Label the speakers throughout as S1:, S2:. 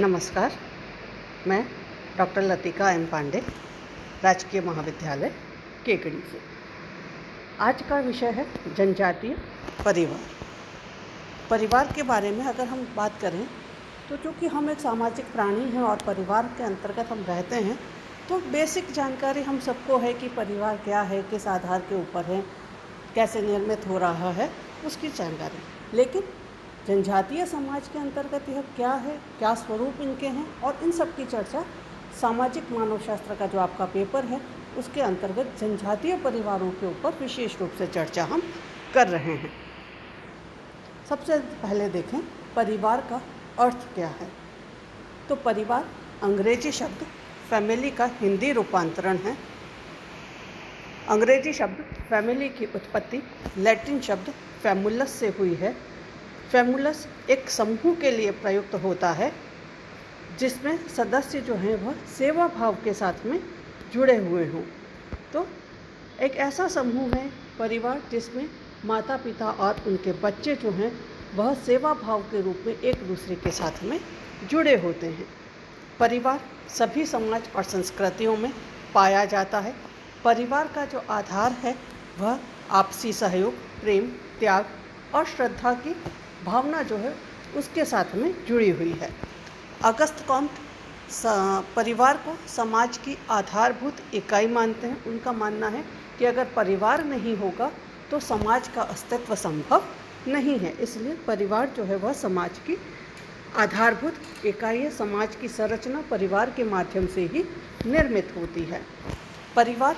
S1: नमस्कार, मैं doctor Latika M Pandey, राजकीय महाविद्यालय केकड़ी से। आज का विषय है जनजातीय परिवार। परिवार के बारे में अगर हम बात करें तो चूँकि हम एक सामाजिक प्राणी हैं और परिवार के अंतर्गत हम रहते हैं, तो बेसिक जानकारी हम सबको है कि परिवार क्या है, किस आधार के ऊपर है, कैसे निर्मित हो रहा है, उसकी जानकारी। लेकिन जनजातीय समाज के अंतर्गत यह क्या है, क्या स्वरूप इनके हैं, और इन सब की चर्चा सामाजिक मानवशास्त्र का जो आपका पेपर है उसके अंतर्गत जनजातीय परिवारों के ऊपर विशेष रूप से चर्चा हम कर रहे हैं। सबसे पहले देखें परिवार का अर्थ क्या है। तो परिवार अंग्रेजी शब्द फैमिली का हिंदी रूपांतरण है। अंग्रेजी शब्द फैमिली की उत्पत्ति लैटिन शब्द फैमुलस से हुई है। फैमुलस एक समूह के लिए प्रयुक्त होता है जिसमें सदस्य जो हैं वह सेवा भाव के साथ में जुड़े हुए हों। तो एक ऐसा समूह है परिवार जिसमें माता पिता और उनके बच्चे जो हैं वह सेवा भाव के रूप में एक दूसरे के साथ में जुड़े होते हैं। परिवार सभी समाज और संस्कृतियों में पाया जाता है। परिवार का जो आधार है वह आपसी सहयोग, प्रेम, त्याग और श्रद्धा की भावना जो है उसके साथ में जुड़ी हुई है। अगस्त कॉम्ट परिवार को समाज की आधारभूत इकाई मानते हैं। उनका मानना है कि अगर परिवार नहीं होगा तो समाज का अस्तित्व संभव नहीं है। इसलिए परिवार जो है वह समाज की आधारभूत इकाई है। समाज की संरचना परिवार के माध्यम से ही निर्मित होती है। परिवार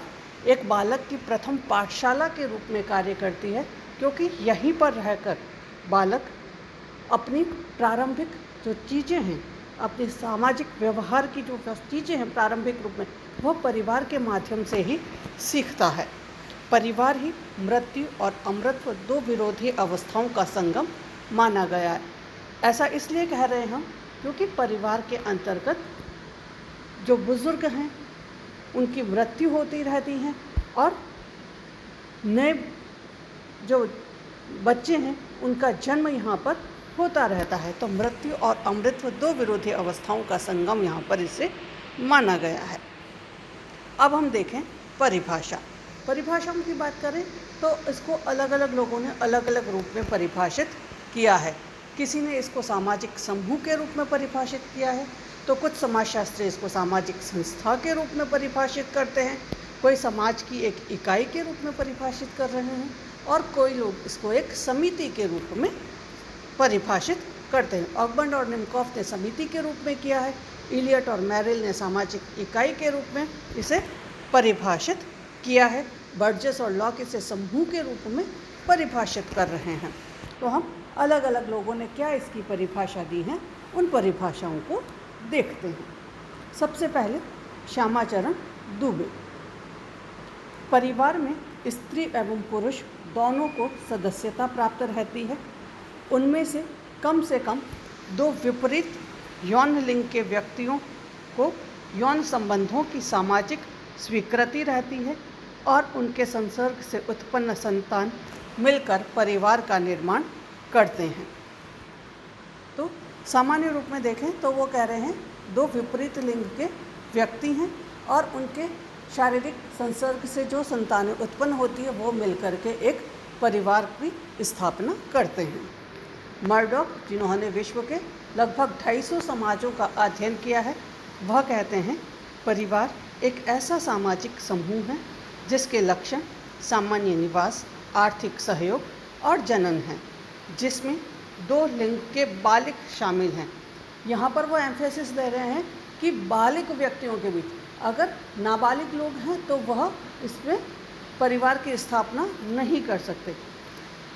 S1: एक बालक की प्रथम पाठशाला के रूप में कार्य करती है, क्योंकि यहीं पर रहकर बालक अपनी प्रारंभिक जो चीज़ें हैं, अपनी सामाजिक व्यवहार की जो चीज़ें हैं प्रारंभिक रूप में, वह परिवार के माध्यम से ही सीखता है। परिवार ही मृत्यु और अमृतत्व दो विरोधी अवस्थाओं का संगम माना गया है। ऐसा इसलिए कह रहे हैं हम क्योंकि परिवार के अंतर्गत जो बुज़ुर्ग हैं उनकी मृत्यु होती रहती है और नए जो बच्चे हैं उनका जन्म यहाँ पर होता रहता है। तो मृत्यु और अमृतत्व दो विरोधी अवस्थाओं का संगम यहाँ पर इसे माना गया है। अब हम देखें परिभाषाओं की बात करें तो इसको अलग अलग लोगों ने अलग अलग रूप में परिभाषित किया है। किसी ने इसको सामाजिक समूह के रूप में परिभाषित किया है, तो कुछ समाजशास्त्री इसको सामाजिक संस्था के रूप में परिभाषित करते हैं, कोई समाज की एक इकाई के रूप में परिभाषित कर रहे हैं, और कोई लोग इसको एक समिति के रूप में परिभाषित करते हैं। ऑगबर्न और निमकॉफ ने समिति के रूप में किया है। इलियट और मैरिल ने सामाजिक इकाई के रूप में इसे परिभाषित किया है। बर्जेस और लॉक इसे समूह के रूप में परिभाषित कर रहे हैं। तो हम अलग अलग लोगों ने क्या इसकी परिभाषा दी है, उन परिभाषाओं को देखते हैं। सबसे पहले श्यामाचरण दुबे। परिवार में स्त्री एवं पुरुष दोनों को सदस्यता प्राप्त रहती है। उनमें से कम दो विपरीत यौन लिंग के व्यक्तियों को यौन संबंधों की सामाजिक स्वीकृति रहती है और उनके संसर्ग से उत्पन्न संतान मिलकर परिवार का निर्माण करते हैं। तो सामान्य रूप में देखें तो वो कह रहे हैं दो विपरीत लिंग के व्यक्ति हैं और उनके शारीरिक संसर्ग से जो संतानें उत्पन्न होती है वो मिलकर के एक परिवार की स्थापना करते हैं। मर्डॉक, जिन्होंने विश्व के लगभग 250 समाजों का अध्ययन किया है, वह कहते हैं परिवार एक ऐसा सामाजिक समूह है जिसके लक्षण सामान्य निवास, आर्थिक सहयोग और जनन हैं, जिसमें दो लिंग के बालिग शामिल हैं। यहाँ पर वो एम्फेसिस दे रहे हैं कि बालिग व्यक्तियों के बीच, अगर नाबालिग लोग हैं तो वह इसमें परिवार की स्थापना नहीं कर सकते।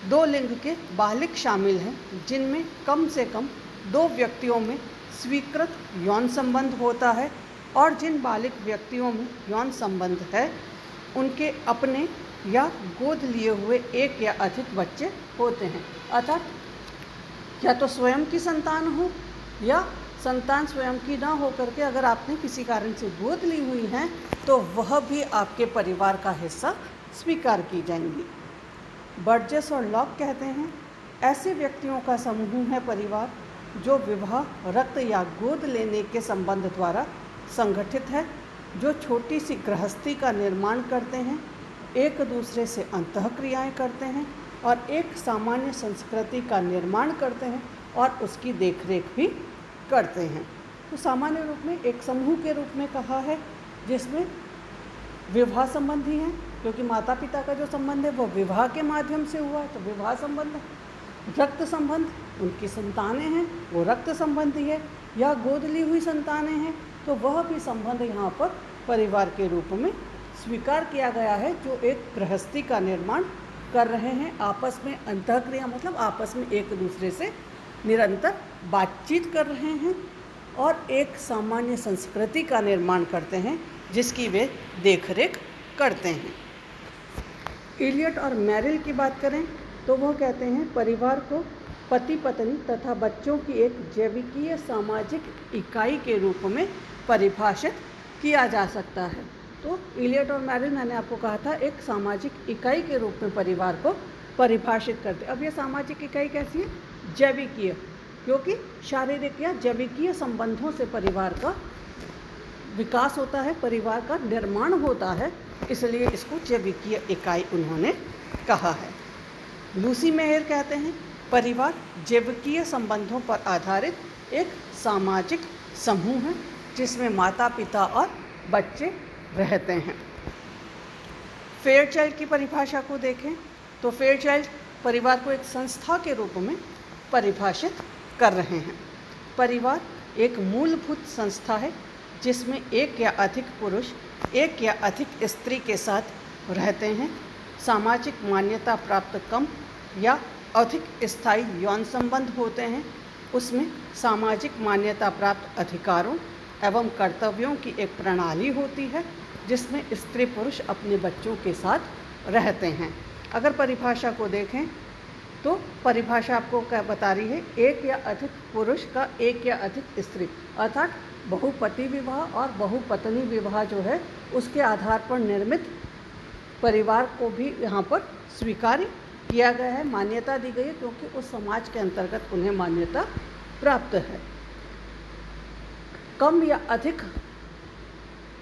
S1: दो लिंग के बालिग शामिल हैं जिनमें कम से कम दो व्यक्तियों में स्वीकृत यौन संबंध होता है, और जिन बालिग व्यक्तियों में यौन संबंध है उनके अपने या गोद लिए हुए एक या अधिक बच्चे होते हैं। अर्थात या तो स्वयं की संतान हो या संतान स्वयं की ना हो करके अगर आपने किसी कारण से गोद ली हुई है तो वह भी आपके परिवार का हिस्सा स्वीकार की जाएंगी। बर्जेस और लॉक कहते हैं ऐसे व्यक्तियों का समूह है परिवार जो विवाह रक्त या गोद लेने के संबंध द्वारा संगठित है, जो छोटी सी गृहस्थी का निर्माण करते हैं, एक दूसरे से अंतःक्रियाएं करते हैं और एक सामान्य संस्कृति का निर्माण करते हैं और उसकी देखरेख भी करते हैं। तो सामान्य रूप में एक समूह के रूप में कहा है, जिसमें विवाह संबंधी हैं, क्योंकि माता पिता का जो संबंध है वो विवाह के माध्यम से हुआ है, तो विवाह संबंध है। रक्त संबंध, उनकी संतानें हैं, वो रक्त संबंधी है, या गोद ली हुई संतानें हैं, तो वह भी संबंध यहाँ पर परिवार के रूप में स्वीकार किया गया है, जो एक गृहस्थी का निर्माण कर रहे हैं, आपस में अंतःक्रिया मतलब आपस में एक दूसरे से निरंतर बातचीत कर रहे हैं और एक सामान्य संस्कृति का निर्माण करते हैं, जिसकी वे देखरेख करते हैं। इलियट और मैरिल की बात करें तो वह कहते हैं परिवार को पति पत्नी तथा बच्चों की एक जैविकीय सामाजिक इकाई के रूप में परिभाषित किया जा सकता है। तो इलियट और मैरिल, मैंने आपको कहा था, एक सामाजिक इकाई के रूप में परिवार को परिभाषित करते। अब ये सामाजिक इकाई कैसी है? जैविकीय, क्योंकि शारीरिक या जैविकीय संबंधों से परिवार का विकास होता है, परिवार का निर्माण होता है, इसलिए इसको जैविकीय इकाई उन्होंने कहा है। लूसी मेयर कहते हैं परिवार जैविकीय संबंधों पर आधारित एक सामाजिक समूह है, जिसमें माता पिता और बच्चे रहते हैं। फेयरचाइल्ड की परिभाषा को देखें तो फेयरचाइल्ड परिवार को एक संस्था के रूप में परिभाषित कर रहे हैं। परिवार एक मूलभूत संस्था है, जिसमें एक या अधिक पुरुष एक या अधिक स्त्री के साथ रहते हैं। सामाजिक मान्यता प्राप्त कम या अधिक स्थायी यौन संबंध होते हैं। उसमें सामाजिक मान्यता प्राप्त अधिकारों एवं कर्तव्यों की एक प्रणाली होती है, जिसमें स्त्री पुरुष अपने बच्चों के साथ रहते हैं। अगर परिभाषा को देखें तो परिभाषा आपको क्या बता रही है? एक या अधिक पुरुष का एक या अधिक स्त्री, अर्थात बहुपति विवाह और बहुपत्नी विवाह जो है उसके आधार पर निर्मित परिवार को भी यहाँ पर स्वीकार्य किया गया है, मान्यता दी गई है, क्योंकि उस समाज के अंतर्गत उन्हें मान्यता प्राप्त है। कम या अधिक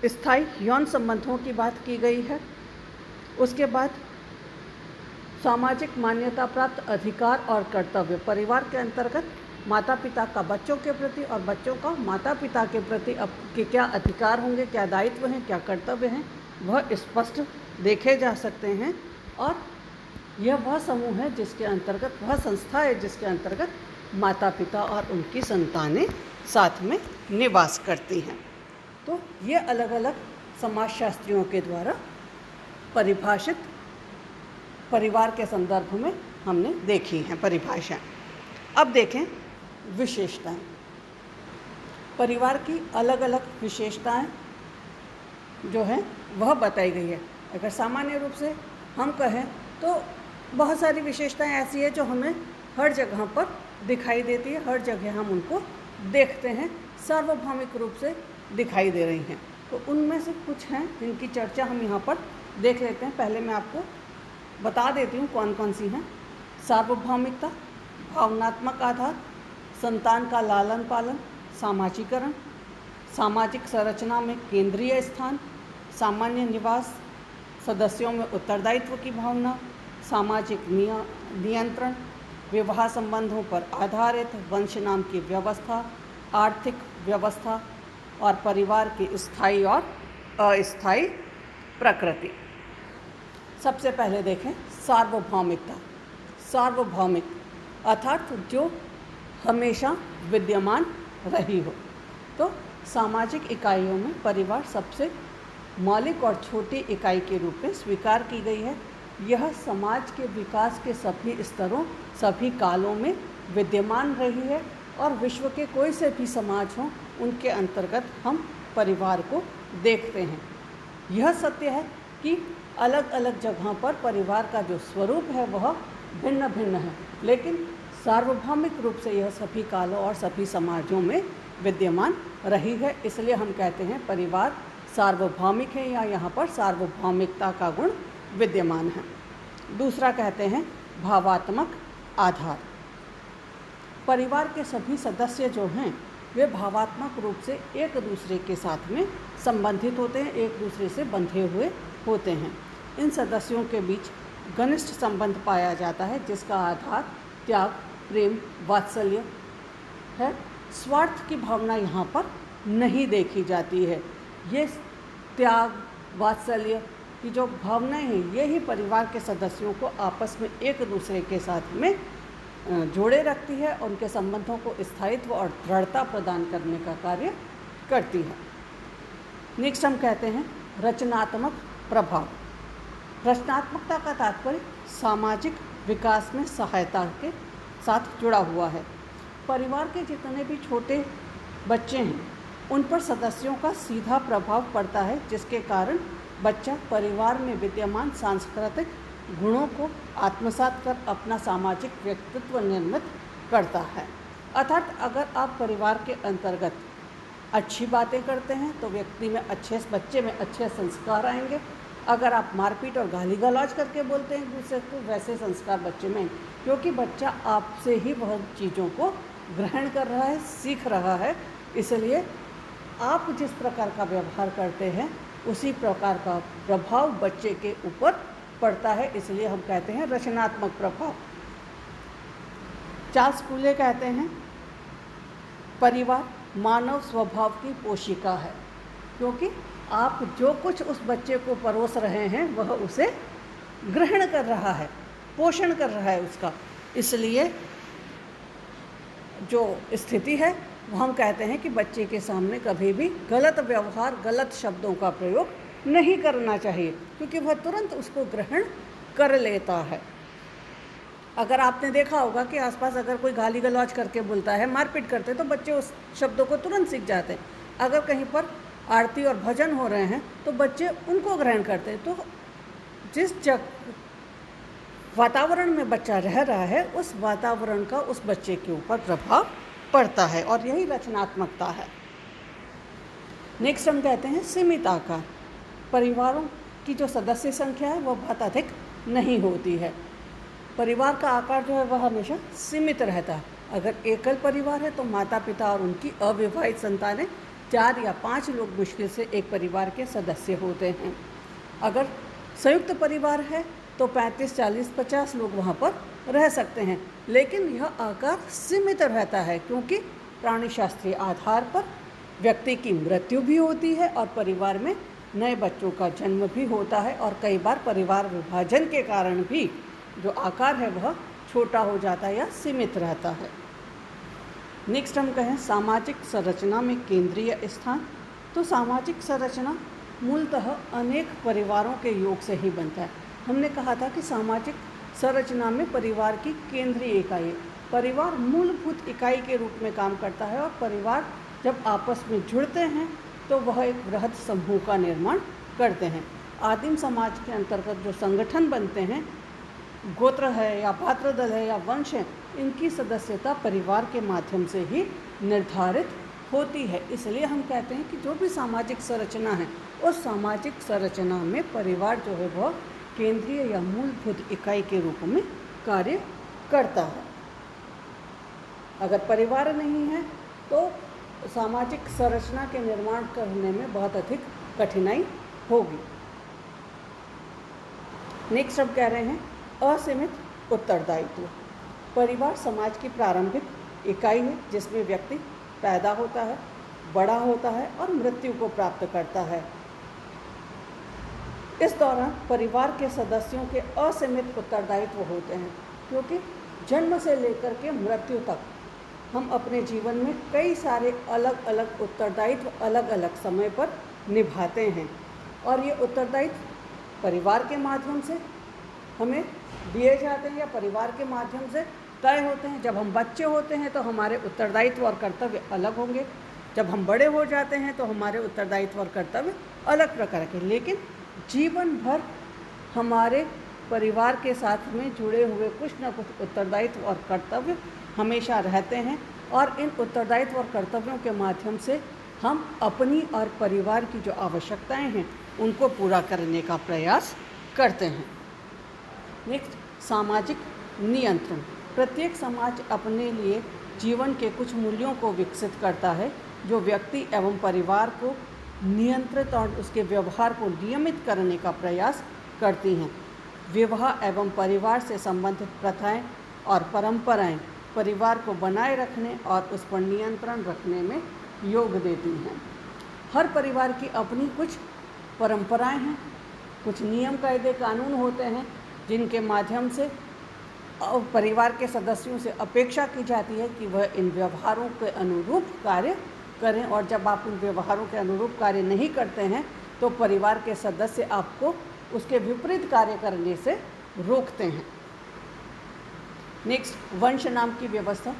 S1: स्थायी यौन संबंधों की बात की गई है। उसके बाद सामाजिक मान्यता प्राप्त अधिकार और कर्तव्य, परिवार के अंतर्गत माता पिता का बच्चों के प्रति और बच्चों का माता पिता के प्रति अब के क्या अधिकार होंगे, क्या दायित्व हैं, क्या कर्तव्य हैं, वह स्पष्ट देखे जा सकते हैं। और यह वह समूह है जिसके अंतर्गत, वह संस्था है जिसके अंतर्गत माता पिता और उनकी संतानें साथ में निवास करती हैं। तो ये अलग अलग समाजशास्त्रियों के द्वारा परिभाषित परिवार के संदर्भ में हमने देखी हैं परिभाषाएं। अब देखें विशेषताएं। परिवार की अलग अलग विशेषताएं जो हैं वह बताई गई है। अगर सामान्य रूप से हम कहें तो बहुत सारी विशेषताएं ऐसी है जो हमें हर जगह पर दिखाई देती है, हर जगह हम उनको देखते हैं, सार्वभौमिक रूप से दिखाई दे रही हैं। तो उनमें से कुछ हैं जिनकी चर्चा हम यहाँ पर देख लेते हैं। पहले मैं आपको बता देती हूँ कौन कौन सी हैं। सार्वभौमिकता, भावनात्मक आधार, संतान का लालन पालन, सामाजिकरण, सामाजिक संरचना में केंद्रीय स्थान, सामान्य निवास, सदस्यों में उत्तरदायित्व की भावना, सामाजिक नियंत्रण, विवाह संबंधों पर आधारित वंश नाम की व्यवस्था, आर्थिक व्यवस्था और परिवार की स्थायी और अस्थायी प्रकृति। सबसे पहले देखें सार्वभौमिकता। सार्वभौमिक अर्थात जो हमेशा विद्यमान रही हो। तो सामाजिक इकाइयों में परिवार सबसे मौलिक और छोटी इकाई के रूप में स्वीकार की गई है। यह समाज के विकास के सभी स्तरों, सभी कालों में विद्यमान रही है और विश्व के कोई से भी समाज हों उनके अंतर्गत हम परिवार को देखते हैं। यह सत्य है कि अलग अलग जगहों पर परिवार का जो स्वरूप है वह भिन्न भिन्न है, लेकिन सार्वभौमिक रूप से यह सभी कालों और सभी समाजों में विद्यमान रही है। इसलिए हम कहते हैं परिवार सार्वभौमिक है या यहाँ पर सार्वभौमिकता का गुण विद्यमान है। दूसरा कहते हैं भावात्मक आधार। परिवार के सभी सदस्य जो हैं वे भावात्मक रूप से एक दूसरे के साथ में संबंधित होते हैं, एक दूसरे से बंधे हुए होते हैं। इन सदस्यों के बीच घनिष्ठ संबंध पाया जाता है जिसका आधार त्याग, प्रेम, वात्सल्य है। स्वार्थ की भावना यहाँ पर नहीं देखी जाती है। ये त्याग, वात्सल्य की जो भावनाएं हैं यही परिवार के सदस्यों को आपस में एक दूसरे के साथ में जोड़े रखती है और उनके संबंधों को स्थायित्व और दृढ़ता प्रदान करने का कार्य करती है। नेक्स्ट हम कहते हैं रचनात्मक प्रभाव। रचनात्मकता का तात्पर्य सामाजिक विकास में सहायता के साथ जुड़ा हुआ है। परिवार के जितने भी छोटे बच्चे हैं उन पर सदस्यों का सीधा प्रभाव पड़ता है, जिसके कारण बच्चा परिवार में विद्यमान सांस्कृतिक गुणों को आत्मसात कर अपना सामाजिक व्यक्तित्व निर्मित करता है। अर्थात अगर आप परिवार के अंतर्गत अच्छी बातें करते हैं तो बच्चे में अच्छे संस्कार आएंगे। अगर आप मारपीट और गाली गलौज करके बोलते हैं दूसरे को, वैसे संस्कार बच्चे में, क्योंकि बच्चा आपसे ही वह चीज़ों को ग्रहण कर रहा है, सीख रहा है। इसलिए आप जिस प्रकार का व्यवहार करते हैं उसी प्रकार का प्रभाव बच्चे के ऊपर पड़ता है। इसलिए हम कहते हैं रचनात्मक प्रभाव। चार्ल्स फूले कहते हैं परिवार मानव स्वभाव की पोशिका है, क्योंकि आप जो कुछ उस बच्चे को परोस रहे हैं वह उसे ग्रहण कर रहा है, पोषण कर रहा है उसका। इसलिए जो स्थिति है वो हम कहते हैं कि बच्चे के सामने कभी भी गलत व्यवहार, गलत शब्दों का प्रयोग नहीं करना चाहिए, क्योंकि वह तुरंत उसको ग्रहण कर लेता है। अगर आपने देखा होगा कि आसपास अगर कोई गाली गलौज करके बोलता है, मारपीट करते हैं, तो बच्चे उस शब्दों को तुरंत सीख जाते हैं। अगर कहीं पर आरती और भजन हो रहे हैं तो बच्चे उनको ग्रहण करते हैं। तो जिस वातावरण में बच्चा रह रहा है उस वातावरण का उस बच्चे के ऊपर प्रभाव पड़ता है, और यही रचनात्मकता है। नेक्स्ट हम कहते हैं सीमित आकार। परिवारों की जो सदस्य संख्या है वह बहुत अधिक नहीं होती है। परिवार का आकार जो है वह हमेशा सीमित रहता है। अगर एकल परिवार है तो माता पिता और उनकी अविवाहित संतानें 4 या 5 लोग मुश्किल से एक परिवार के सदस्य होते हैं। अगर संयुक्त परिवार है तो 35, 40, 50 लोग वहाँ पर रह सकते हैं, लेकिन यह आकार सीमित रहता है क्योंकि प्राणीशास्त्रीय आधार पर व्यक्ति की मृत्यु भी होती है और परिवार में नए बच्चों का जन्म भी होता है, और कई बार परिवार विभाजन के कारण भी जो आकार है वह छोटा हो जाता है या सीमित रहता है। नेक्स्ट हम कहें सामाजिक संरचना में केंद्रीय स्थान। तो सामाजिक संरचना मूलतः अनेक परिवारों के योग से ही बनता है। हमने कहा था कि सामाजिक संरचना में परिवार की केंद्रीय इकाई, परिवार मूलभूत इकाई के रूप में काम करता है, और परिवार जब आपस में जुड़ते हैं तो वह एक बृहद समूह का निर्माण करते हैं। आदिम समाज के अंतर्गत जो संगठन बनते हैं, गोत्र है या भातृदल है या वंश है, इनकी सदस्यता परिवार के माध्यम से ही निर्धारित होती है। इसलिए हम कहते हैं कि जो भी सामाजिक संरचना है उस सामाजिक संरचना में परिवार जो है वह केंद्रीय या मूलभूत इकाई के रूप में कार्य करता है। अगर परिवार नहीं है तो सामाजिक संरचना के निर्माण करने में बहुत अधिक कठिनाई होगी। नेक्स्ट हम कह रहे हैं असीमित उत्तरदायित्व। परिवार समाज की प्रारंभिक इकाई है जिसमें व्यक्ति पैदा होता है, बड़ा होता है और मृत्यु को प्राप्त करता है। इस दौरान परिवार के सदस्यों के असीमित उत्तरदायित्व होते हैं, क्योंकि जन्म से लेकर के मृत्यु तक हम अपने जीवन में कई सारे अलग अलग उत्तरदायित्व अलग अलग समय पर निभाते हैं, और ये उत्तरदायित्व परिवार के माध्यम से हमें दिए जाते हैं या परिवार के माध्यम से तय होते हैं। जब हम बच्चे होते हैं तो हमारे उत्तरदायित्व और कर्तव्य अलग होंगे, जब हम बड़े हो जाते हैं तो हमारे उत्तरदायित्व और कर्तव्य अलग प्रकार के, लेकिन जीवन भर हमारे परिवार के साथ में जुड़े हुए कुछ न कुछ उत्तरदायित्व और कर्तव्य हमेशा रहते हैं, और इन उत्तरदायित्व और कर्तव्यों के माध्यम से हम अपनी और परिवार की जो आवश्यकताएं हैं उनको पूरा करने का प्रयास करते हैं। नेक्स्ट, सामाजिक नियंत्रण। प्रत्येक समाज अपने लिए जीवन के कुछ मूल्यों को विकसित करता है जो व्यक्ति एवं परिवार को नियंत्रित और उसके व्यवहार को नियमित करने का प्रयास करती हैं। विवाह एवं परिवार से संबंधित प्रथाएं और परंपराएं परिवार को बनाए रखने और उस पर नियंत्रण रखने में योग देती हैं। हर परिवार की अपनी कुछ परंपराएं हैं, कुछ नियम कायदे कानून होते हैं जिनके माध्यम से परिवार के सदस्यों से अपेक्षा की जाती है कि वह इन व्यवहारों के अनुरूप कार्य करें, और जब आप उन व्यवहारों के अनुरूप कार्य नहीं करते हैं तो परिवार के सदस्य आपको उसके विपरीत कार्य करने से रोकते हैं। नेक्स्ट, वंश नाम की व्यवस्था।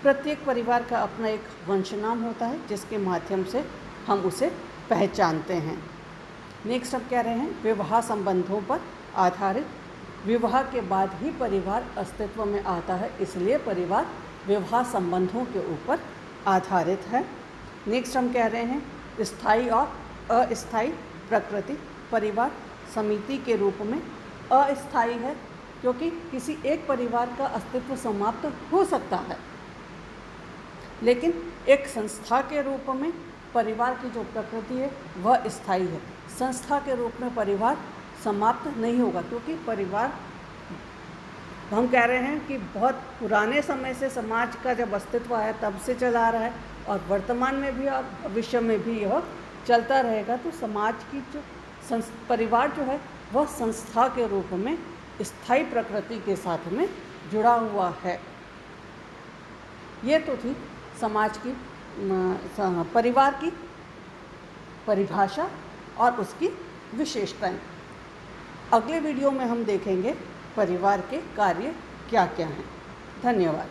S1: प्रत्येक परिवार का अपना एक वंश नाम होता है जिसके माध्यम से हम उसे पहचानते हैं। नेक्स्ट अब कह रहे हैं विवाह संबंधों पर आधारित। विवाह के बाद ही परिवार अस्तित्व में आता है, इसलिए परिवार विवाह संबंधों के ऊपर आधारित है। नेक्स्ट हम कह रहे हैं स्थायी और अस्थायी प्रकृति। परिवार समिति के रूप में अस्थायी है क्योंकि किसी एक परिवार का अस्तित्व समाप्त हो सकता है, लेकिन एक संस्था के रूप में परिवार की जो प्रकृति है वह स्थायी है। संस्था के रूप में परिवार समाप्त नहीं होगा क्योंकि परिवार, हम कह रहे हैं कि बहुत पुराने समय से समाज का जब अस्तित्व आया तब से चला आ रहा है और वर्तमान में भी और भविष्य में भी यह चलता रहेगा। तो समाज की जो परिवार जो है वह संस्था के रूप में स्थायी प्रकृति के साथ में जुड़ा हुआ है। ये तो थी समाज की परिवार की परिभाषा और उसकी विशेषताएं। अगले वीडियो में हम देखेंगे परिवार के कार्य क्या क्या हैं। धन्यवाद।